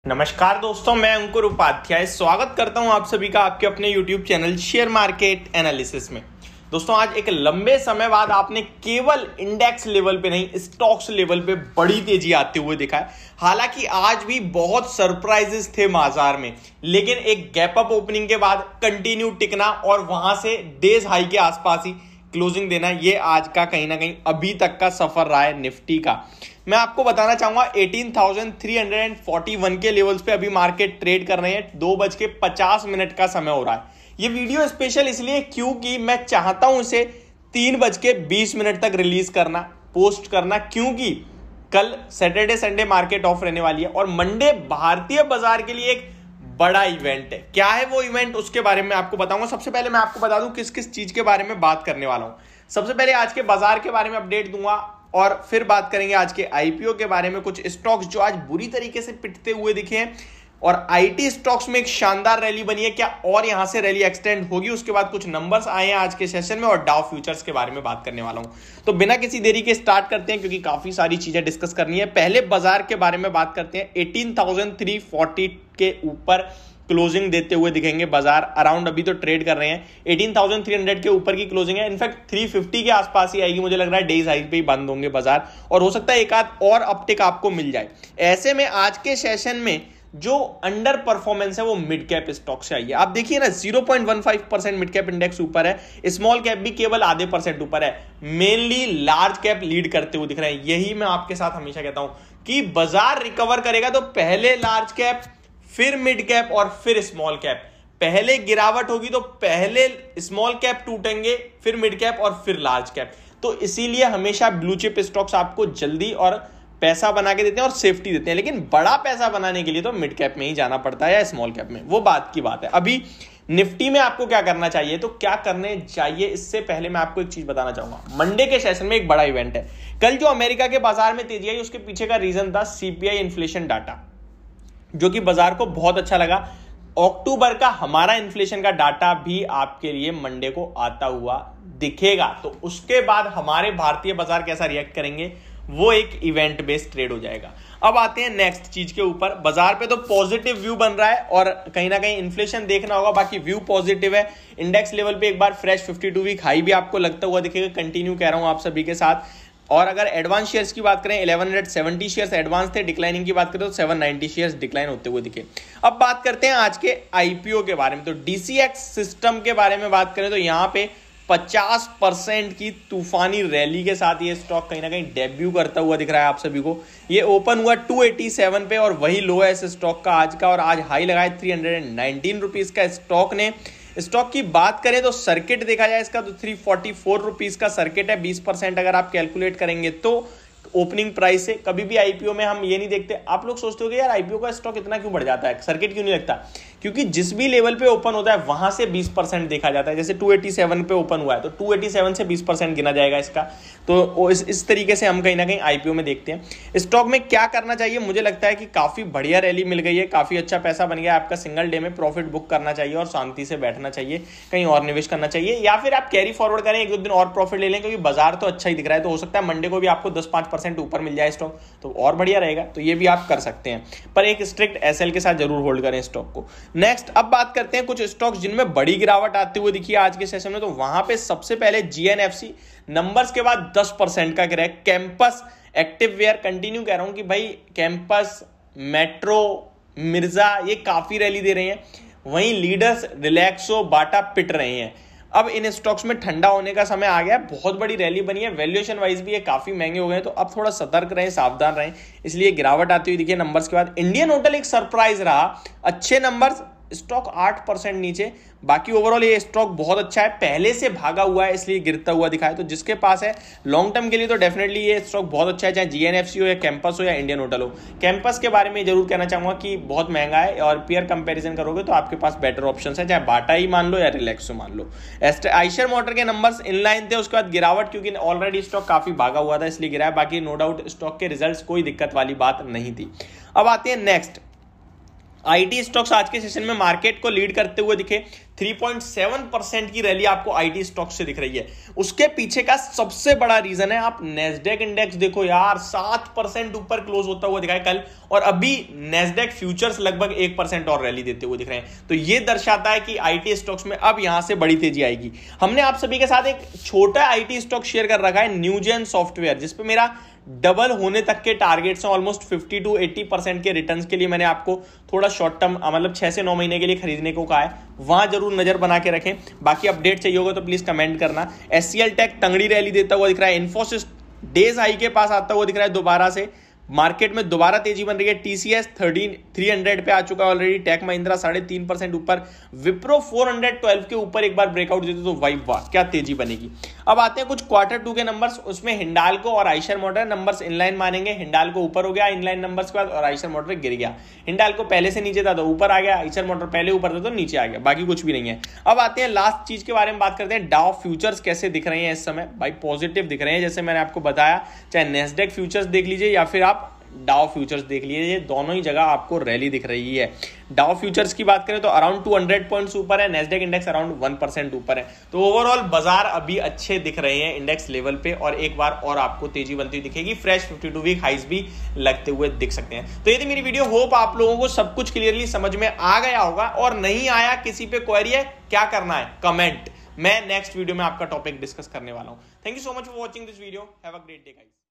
नमस्कार दोस्तों, मैं अंकुर उपाध्याय स्वागत करता हूं आप सभी का आपके अपने YouTube channel share market analysis में। दोस्तों, आज एक लंबे समय बाद आपने केवल इंडेक्स लेवल पे नहीं, स्टॉक्स लेवल पे बड़ी तेजी आते हुए देखा है। हालांकि आज भी बहुत सरप्राइजेस थे बाजार में, लेकिन एक गैप अप ओपनिंग के बाद कंटिन्यू टिकना और वहां से डेज हाई के आसपास ही क्लोजिंग देना, ये आज का कहीं ना कहीं अभी तक का सफर रहा है निफ्टी का। मैं आपको बताना चाहूंगा 18,341 के लेवल्स पे अभी मार्केट ट्रेड कर रहे हैं। 2:50 का समय हो रहा है। ये वीडियो स्पेशल इसलिए क्योंकि मैं चाहता हूं इसे 3:20 तक रिलीज करना, पोस्ट करना, क्योंकि कल सैटरडे संडे मार्केट ऑफ रहने वाली है और मंडे भारतीय बाजार के लिए एक बड़ा इवेंट है। क्या है वो इवेंट, उसके बारे में आपको बताऊंगा। सबसे पहले मैं आपको बता दूं किस किस चीज के बारे में बात करने वाला हूं। सबसे पहले आज के बाजार के बारे में अपडेट दूंगा और फिर बात करेंगे आज के आईपीओ के बारे में, कुछ स्टॉक्स जो आज बुरी तरीके से पिटते हुए दिखे हैं, और आईटी स्टॉक्स में एक शानदार रैली बनी है, क्या और यहां से रैली एक्सटेंड होगी। उसके बाद कुछ नंबर्स आए हैं आज के सेशन में और डाउ फ्यूचर्स के बारे में बात करने वाला हूं। तो बिना किसी देरी के स्टार्ट करते हैं, क्योंकि काफी सारी चीजें डिस्कस करनी है। पहले बाजार के बारे में बात करते हैं। 18,340 के ऊपर क्लोजिंग देते हुए दिखेंगे बाजार। अराउंड अभी तो ट्रेड कर रहे हैं 18,300 के ऊपर की क्लोजिंग है। इनफैक्ट 350 के आसपास ही आएगी, मुझे लग रहा है डेज हाई पे ही बंद होंगे बाजार, और हो सकता है एक आध और अपटिक आपको मिल जाए। ऐसे में आज के सेशन में जो अंडर परफॉर्मेंस है वो मिड कैप स्टॉक से आई है। आप देखिए ना, 0.15% मिड कैप इंडेक्स ऊपर है, स्मॉल कैप भी केवल आधे % ऊपर है। मेनली लार्ज कैप लीड करते हुए दिख रहे हैं। यही मैं आपके साथ हमेशा कहता हूं कि बाजार रिकवर करेगा तो पहले लार्ज कैप, फिर मिड कैप और फिर स्मॉल कैप। पहले गिरावट होगी तो पहले स्मॉल कैप टूटेंगे, फिर मिड कैप और फिर लार्ज कैप। तो इसीलिए हमेशा ब्लू चिप स्टॉक्स आपको जल्दी और पैसा बना के देते हैं और सेफ्टी देते हैं, लेकिन बड़ा पैसा बनाने के लिए तो मिड कैप में ही जाना पड़ता है या स्मॉल कैप में, वो बात की बात है। अभी निफ्टी में आपको क्या करना चाहिए, तो क्या करने चाहिए इससे पहले मैं आपको एक चीज बताना चाहूंगा। मंडे के सेशन में एक बड़ा इवेंट है। कल जो अमेरिका के बाजार में तेजी आई, उसके पीछे का रीजन था सीपीआई इन्फ्लेशन डाटा, जो कि बाजार को बहुत अच्छा लगा। अक्टूबर का हमारा इन्फ्लेशन का डाटा भी आपके लिए मंडे को आता हुआ दिखेगा, तो उसके बाद हमारे भारतीय बाजार कैसा रिएक्ट करेंगे, वो एक इवेंट बेस्ड ट्रेड हो जाएगा। अब आते हैं नेक्स्ट चीज के ऊपर। बाजार पे तो पॉजिटिव व्यू बन रहा है और कहीं ना कहीं इन्फ्लेशन देखना होगा, बाकी व्यू पॉजिटिव है। इंडेक्स लेवल पे एक बार फ्रेश 52 वीक हाई भी आपको लगता हुआ दिखेगा। कंटिन्यू कह रहा हूं आप सभी के साथ। और अगर एडवांस शेयर्स की बात करें, 1170 शेयर्स एडवांस थे। डिक्लाइनिंग की बात करें तो 790 शेयर्स डिक्लाइन होते हुए दिखे। अब बात करते हैं आज के आईपीओ के बारे में। तो डीसीएक्स सिस्टम के बारे में बात करें तो यहाँ पे 50% की तूफानी रैली के साथ ये स्टॉक कहीं ना कहीं डेब्यू करता हुआ दिख रहा है आप सभी को। ये ओपन हुआ 287 पे और वही लो है इस स्टॉक का आज का, और आज हाई लगाए 319 रुपीज का स्टॉक ने। स्टॉक की बात करें तो सर्किट देखा जाए इसका तो 344 रुपीज का सर्किट है। 20% अगर आप कैलकुलेट करेंगे तो ओपनिंग प्राइस से। कभी भी आईपीओ में हम ये नहीं देखते, आप लोग सोचते हो कि यार आईपीओ का स्टॉक इतना क्यों बढ़ जाता है, सर्किट क्यों नहीं लगता, क्योंकि जिस भी लेवल पे ओपन होता है वहां से 20% देखा जाता है। जैसे 287 पे ओपन हुआ है तो 287 से 20% गिना जाएगा इसका। तो इस तरीके से हम कहीं ना कहीं आईपीओ में देखते हैं। स्टॉक में क्या करना चाहिए, मुझे लगता है कि काफी बढ़िया रैली मिल गई है, काफी अच्छा पैसा बन गया आपका। सिंगल डे में प्रॉफिट बुक करना चाहिए और शांति से बैठना चाहिए, कहीं और निवेश करना चाहिए, या फिर आप कैरी फॉरवर्ड करें, 1-2 दिन और प्रॉफिट ले लें, क्योंकि बाजार तो अच्छा ही दिख रहा है। तो हो सकता है मंडे को भी आपको 10-5% ऊपर मिल जाए स्टॉक, तो और बढ़िया रहेगा। तो ये भी आप कर सकते हैं, पर एक स्ट्रिक्ट एसएल के साथ जरूर होल्ड करें स्टॉक को। नेक्स्ट अब बात करते हैं कुछ स्टॉक्स जिनमें बड़ी गिरावट आती हुई दिखी है आज के सेशन में। तो वहां पे सबसे पहले जीएनएफसी नंबर्स के बाद 10% का गिरा है। कैंपस, एक्टिव वेयर, कंटिन्यू कह रहा हूं कि भाई कैंपस, मेट्रो, मिर्जा ये काफी रैली दे रहे हैं। वहीं लीडर्स, रिलैक्सो, बाटा पिट रहे हैं। अब इन स्टॉक्स में ठंडा होने का समय आ गया। बहुत बड़ी रैली बनी है, वैल्यूएशन वाइज भी ये काफी महंगे हो गए हैं, तो अब थोड़ा सतर्क रहें, सावधान रहें, इसलिए गिरावट आती हुई दिखी नंबर्स के बाद। इंडियन होटल एक सरप्राइज रहा, अच्छे नंबर्स, स्टॉक 8% नीचे। बाकी ओवरऑल ये स्टॉक बहुत अच्छा है, पहले से भागा हुआ है इसलिए गिरता हुआ दिखा है। तो जिसके पास है लॉन्ग टर्म के लिए तो डेफिनेटली ये स्टॉक बहुत अच्छा है, चाहे जीएनएफसी हो या कैंपस हो या इंडियन होटल हो। कैंपस के बारे में जरूर कहना चाहूंगा कि बहुत महंगा है, और पीयर कंपैरिजन करोगे तो आपके पास बेटर ऑप्शन है, चाहे बाटा ही मान लो या रिलैक्सो मान लो। आइशर मोटर के नंबर्स इनलाइन थे, उसके बाद गिरावट, क्योंकि ऑलरेडी स्टॉक काफी भागा हुआ था इसलिए गिरा है। बाकी नो डाउट स्टॉक के रिजल्ट्स कोई दिक्कत वाली बात नहीं थी। अब आते हैं नेक्स्ट। आईटी स्टॉक्स आज के सेशन में मार्केट को लीड करते हुए दिखे। 3.7% की रैली आपको आईटी स्टॉक से दिख रही है। उसके पीछे का सबसे बड़ा रीजन है, आप नेस्डेक इंडेक्स देखो यार, 7% ऊपर क्लोज होता हुआ दिखा है कल, और अभी नेस्डेक फ्यूचर्स लगभग 1% और रैली देते हुए दिख रहे हैं। तो यह दर्शाता है कि आईटी स्टॉक्स में अब यहां से बड़ी तेजी आएगी। हमने आप सभी के साथ एक छोटा आईटी स्टॉक शेयर कर रखा है, न्यूजेन सॉफ्टवेयर, जिसपे मेरा डबल होने तक के टारगेट्स हैं, ऑलमोस्ट 50 to 80% के रिटर्न्स के लिए मैंने आपको थोड़ा शॉर्ट टर्म मतलब 6 से 9 महीने के लिए खरीदने को कहा है, वहां जरूर नजर बना के रखें। बाकी अपडेट चाहिए होगा तो प्लीज कमेंट करना। एचसीएल टेक तंगड़ी रैली देता हुआ दिख रहा है, इन्फोसिस डेज हाई के पास आता हुआ दिख रहा है दोबारा से, मार्केट में दोबारा तेजी बन रही है। टीसीएस 300 पे आ चुका है ऑलरेडी, टेक महिंद्रा 3.5% ऊपर, विप्रो 412 के ऊपर एक बार ब्रेकआउट देते तो वाई वाह क्या तेजी बनेगी। अब आते हैं कुछ Q2 के नंबर्स, उसमें हिंडाल्को और आइशर मोटर नंबर्स इनलाइन मानेंगे। हिंडाल्को ऊपर हो गया इनलाइन नंबर्स के बाद, और आइशर मोटर गिर गया। हिंडाल्को पहले से नीचे था तो ऊपर आ गया, आइशर मोटर पहले ऊपर था तो नीचे आ गया, बाकी कुछ भी नहीं है। अब आते हैं लास्ट चीज के बारे में बात करते हैं, डाउ फ्यूचर्स कैसे दिख रहे हैं इस समय। भाई पॉजिटिव दिख रहे हैं, जैसे मैंने आपको बताया, चाहे नेस्डेक फ्यूचर्स देख लीजिए या फिर आप डाउ फ्यूचर्स देख लीजिए, दोनों ही जगह आपको रैली दिख रही है। डाउ फ्यूचर्स की बात करें तो अराउंड 200 पॉइंट्स ऊपर है, नेस्डेक इंडेक्स अराउंड 1% ऊपर है। तो ओवरऑल बाजार अभी अच्छे दिख रहे हैं इंडेक्स लेवल पे, और एक बार और आपको तेजी बनती हुई दिखेगी, फ्रेश 52 वीक हाइज भी लगते हुए दिख सकते हैं। तो ये थी मेरी वीडियो, होप आप लोगों को सब कुछ क्लियरली समझ में आ गया होगा, और नहीं आया किसी पे क्वेरी है, क्या करना है कमेंट, मैं नेक्स्ट वीडियो में आपका टॉपिक डिस्कस करने वाला हूं। Thank you so much for watching this video, have a great day guys.